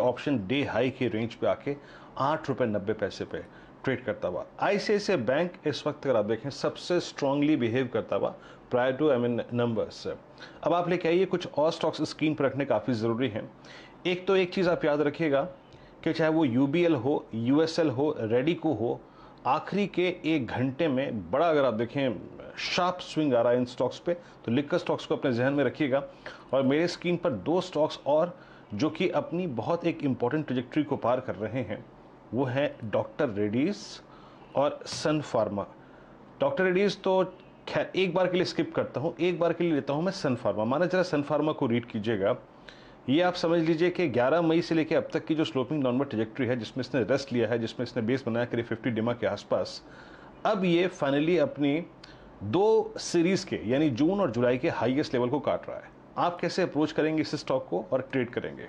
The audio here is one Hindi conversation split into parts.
ऑप्शन डे हाई की रेंज पे आके 8 रुपये 90 पैसे पे ट्रेड करता हुआ। आईसीआईसीआई बैंक इस वक्त अगर आप देखें सबसे स्ट्रांगली बिहेव करता हुआ प्रायर टू नंबर्स। अब आप लेके आइए कुछ और स्टॉक्स स्क्रीन पर रखने काफ़ी ज़रूरी हैं। एक तो एक चीज़ आप याद रखिएगा कि चाहे वो यूबीएल हो, यूएसएल हो, रेडिको हो, आखिरी के 1 घंटे में बड़ा अगर आप देखें शार्प स्विंग आ रहा है इन स्टॉक्स पे, तो लिक्कर स्टॉक्स को अपने जहन में रखिएगा। और मेरे स्क्रीन पर 2 स्टॉक्स और जो कि अपनी बहुत एक इंपॉर्टेंट ट्रेजेक्ट्री को पार कर रहे हैं, वो है डॉक्टर रेड्डीज और सन फार्मा। डॉक्टर रेड्डीज तो खैर एक बार के लिए स्किप करता हूँ, एक बार के लिए लेता हूँ मैं सन फार्मा। माना जरा सन फार्मा को रीड कीजिएगा। ये आप समझ लीजिए कि 11 मई से लेकर अब तक की जो स्लोपिंग डाउनवर्ड ट्रेजेक्ट्री है, जिसमें इसने रेस्ट लिया है, जिसमें इसने बेस बनाया करीब 50 डिमा के आसपास, अब ये फाइनली अपनी 2 सीरीज के यानी जून और जुलाई के हाईएस्ट लेवल को काट रहा है। आप कैसे अप्रोच करेंगे इस स्टॉक को और ट्रेड करेंगे?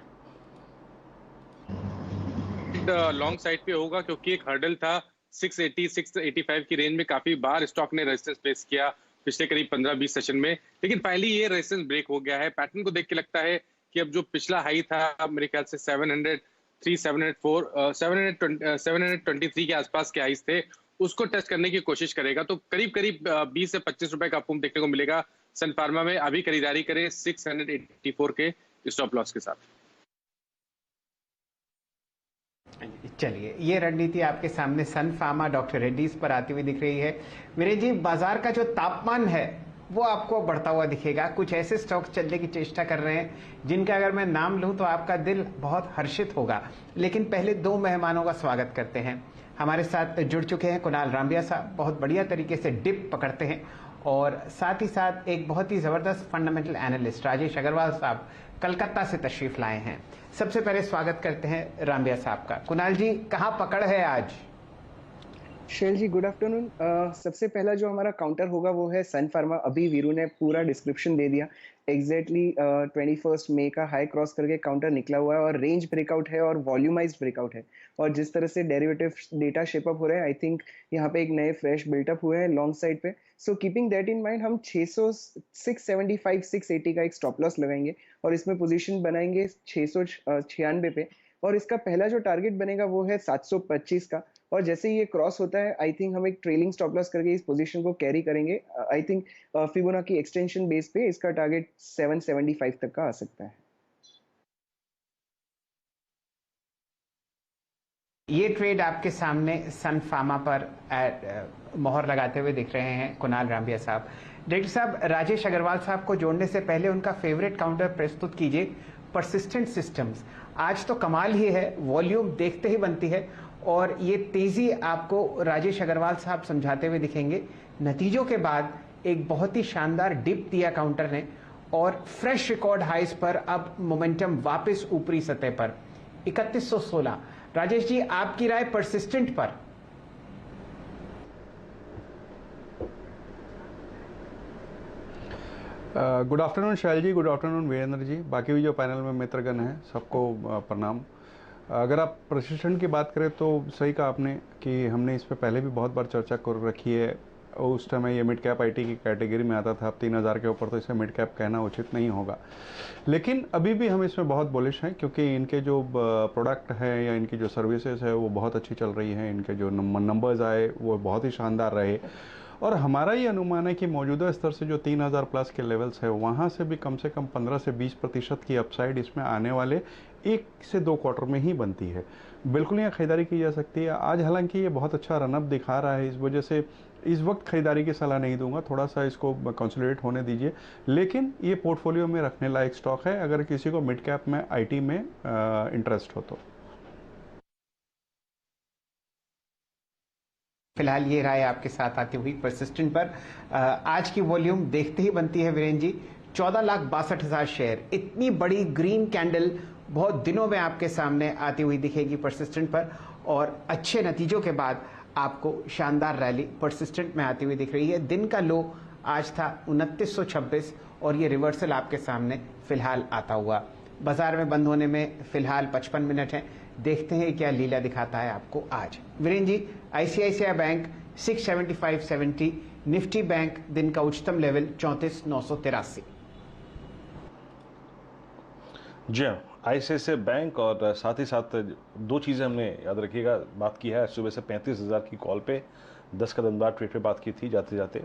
लॉन्ग साइड पे होगा क्योंकि एक हर्डल था 680 685 की रेंज में काफी बार स्टॉक ने रेजिस्टेंस फेस किया पिछले करीब 15-20 सेशन में, लेकिन फाइनली ये रेजिस्टेंस ब्रेक हो गया है। पैटर्न को देख के लगता है कि अब जो पिछला हाई था मेरे ख्याल से 703 704 723 के आसपास के हाईज थे, उसको टेस्ट करने की कोशिश करेगा। तो करीब करीब 20 से 25 रुपए का पंप देखने को मिलेगा सन फार्मा में। अभी खरीदारी करें 684 के स्टॉप लॉस के साथ। चलिए, ये रणनीति आपके सामने सन फार्मा डॉक्टर रेड्डीज पर आती हुई दिख रही है। वीरेन जी, बाजार का जो तापमान है वो आपको बढ़ता हुआ दिखेगा। कुछ ऐसे स्टॉक्स चलने की चेष्टा कर रहे हैं जिनका अगर मैं नाम लूं तो आपका दिल बहुत हर्षित होगा। लेकिन पहले 2 मेहमानों का स्वागत करते हैं। हमारे साथ जुड़ चुके हैं कुणाल रामबिया साहब, बहुत बढ़िया तरीके से डिप पकड़ते हैं, और साथ ही साथ एक बहुत ही जबरदस्त फंडामेंटल एनालिस्ट राजेश अग्रवाल साहब कलकत्ता से तशरीफ लाए हैं। सबसे पहले स्वागत करते हैं रामबिया साहब का। कुणाल जी, कहाँ पकड़ है आज? शैल जी, गुड आफ्टरनून। सबसे पहला जो हमारा काउंटर होगा वो है सन फार्मा। अभी वीरू ने पूरा डिस्क्रिप्शन दे दिया। एग्जैक्टली 21 मई का हाई क्रॉस करके काउंटर निकला हुआ है और रेंज ब्रेकआउट है और वॉल्यूमाइज्ड ब्रेकआउट है। और जिस तरह से डेरिवेटिव डेटा शेपअप हो रहे हैं, आई थिंक यहाँ पे एक नए फ्रेश बिल्टअप हुए हैं लॉन्ग साइड पे। So keeping that in mind, हम 675 680 का एक स्टॉप लॉस लगाएंगे और इसमें पोजीशन बनाएंगे 696 पे। और इसका पहला जो टारगेट बनेगा वो है 725 का। और जैसे ही ये क्रॉस होता है, आई थिंक हम एक ट्रेलिंग स्टॉप लॉस करके इस पोजीशन को कैरी करेंगे। I think Fibonacci extension base पे इसका टारगेट 775 तक का आ सकता है। ये ट्रेड आपके सामने सन फार्मा पर मोहर लगाते हुए दिख रहे हैं कुणाल रामबिया साहब। डायरेक्टर साहब, राजेश अग्रवाल साहब को जोड़ने से पहले उनका फेवरेट काउंटर प्रस्तुत कीजिए, परसिस्टेंट सिस्टम्स। आज तो कमाल ही है, वॉल्यूम देखते ही बनती है, और ये तेजी आपको राजेश अग्रवाल साहब समझाते हुए दिखेंगे। नतीजों के बाद एक बहुत ही शानदार डिप दिया काउंटर ने, और फ्रेश रिकॉर्ड हाइस पर अब मोमेंटम वापस ऊपरी सतह पर 3116। राजेश जी, आपकी राय परसिस्टेंट पर? गुड आफ्टरनून शैल जी, गुड आफ्टरनून वीरेंद्र जी, बाकी भी जो पैनल में मित्रगण हैं सबको प्रणाम। अगर आप परसिस्टेंट की बात करें तो सही कहा आपने कि हमने इस पर पहले भी बहुत बार चर्चा कर रखी है। उस टाइम ये मिड कैप आईटी की कैटेगरी में आता था। अब 3000 के ऊपर तो इसे मिड कैप कहना उचित नहीं होगा, लेकिन अभी भी हम इसमें बहुत बुलिश हैं क्योंकि इनके जो प्रोडक्ट है या इनकी जो सर्विसेज है वो बहुत अच्छी चल रही हैं। इनके जो नंबर्स आए वो बहुत ही शानदार रहे, और हमारा ये अनुमान है कि मौजूदा स्तर से जो 3000 प्लस के लेवल्स है वहाँ से भी कम 15 से 20% की अपसाइड इसमें आने वाले 1 से 2 क्वार्टर में ही बनती है। बिल्कुल यहाँ खरीदारी की जा सकती है। आज हालांकि ये बहुत अच्छा रनअप दिखा रहा है, इस वजह से इस वक्त खरीदारी की सलाह नहीं दूंगा, थोड़ा सा इसको कंसोलिडेट होने दीजिए। लेकिन ये पोर्टफोलियो में रखने लायक स्टॉक है अगर किसी को मिड कैप में आईटी में इंटरेस्ट हो तो। फिलहाल ये राय आपके साथ आती हुई परसिस्टेंट पर। आज की वॉल्यूम देखते ही बनती है वीरेन जी, 14,62,000 शेयर। इतनी बड़ी ग्रीन कैंडल बहुत दिनों में आपके सामने आती हुई दिखेगी परसिस्टेंट पर, और अच्छे नतीजों के बाद आपको शानदार रैली परसिस्टेंट में आती हुई दिख रही है। दिन का लो आज था 2926 और ये रिवर्सल आपके सामने फिलहाल आता हुआ। बाजार में बंद होने में फिलहाल 55 मिनट हैं। देखते हैं क्या लीला दिखाता है आपको आज। वीरेन जी, आईसीआईसीआई बैंक 675.70, निफ्टी बैंक दिन का उच्चतम लेवल 34,983। जी हाँ, आईसीआईसीआई बैंक और साथ ही साथ दो चीज़ें हमने याद रखिएगा बात की है। सुबह से 35,000 की कॉल पे 10 कदम बाद ट्रेड पे बात की थी जाते जाते,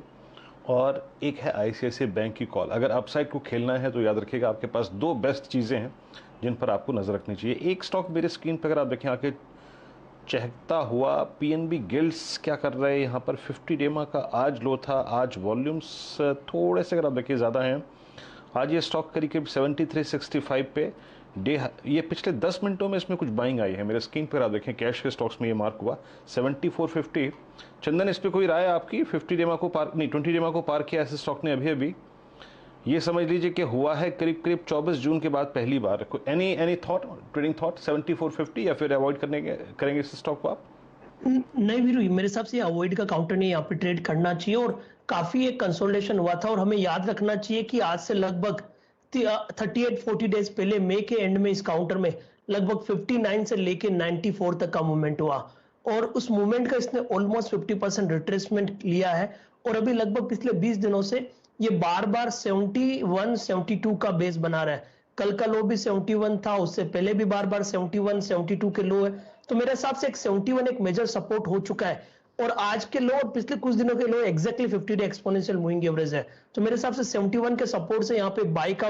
और एक है आईसीआईसीआई बैंक की कॉल। अगर अपसाइड को खेलना है तो याद रखिएगा आपके पास दो बेस्ट चीज़ें हैं जिन पर आपको नज़र रखनी चाहिए। एक स्टॉक मेरे स्क्रीन पर अगर आप देखें आके चहकता हुआ पीएनबी गिल्ड्स क्या कर रहे हैं यहाँ पर, 50 डेमा का आज लो था, आज वॉल्यूम्स थोड़े से अगर आप देखिए ज़्यादा हैं। आज ये स्टॉक करीब करीब 73.65 पे डे, ये पिछले 10 मिनटों में इसमें कुछ बाइंग आई है। मेरे स्क्रीन पर आप देखें कैश के स्टॉक्स में ये मार्क हुआ 74.50। चंदन, इस पर कोई राय आपकी? 50 डेमा को पार नहीं, 20 डेमा को पार किया ऐसे स्टॉक ने अभी अभी। ये समझ लीजिए कि हुआ है करीब करीब 24 जून के बाद पहली बार। एनी थॉट, ट्रेडिंग थॉट 74.50, या फिर अवॉइड करेंगे इस स्टॉक को आप? नहीं वीरू, मेरे हिसाब से अवॉइड का काउंटर नहीं, यहाँ पे ट्रेड करना चाहिए। और काफी एक कंसोलिडेशन हुआ था, और हमें याद रखना चाहिए कि आज से लगभग 38-40 डेज पहले मई के एंड में इस काउंटर में लगभग 59 से लेके 94 तक का मूवमेंट हुआ, और उस मूवमेंट का इसने ऑलमोस्ट 50% रिट्रेसमेंट लिया है। और अभी लगभग पिछले 20 दिनों से ये बार बार 71-72 का बेस बना रहा है। कल का लो भी 71 था, उससे पहले भी बार बार 71-72 के लो है। तो मेरे हिसाब से 71 एक मेजर सपोर्ट हो चुका है, और आज के लो और पिछले कुछ दिनों के लो exactly 50 day exponential moving average है। तो मेरे हिसाब से 71 के सपोर्ट से यहाँ पे बाई का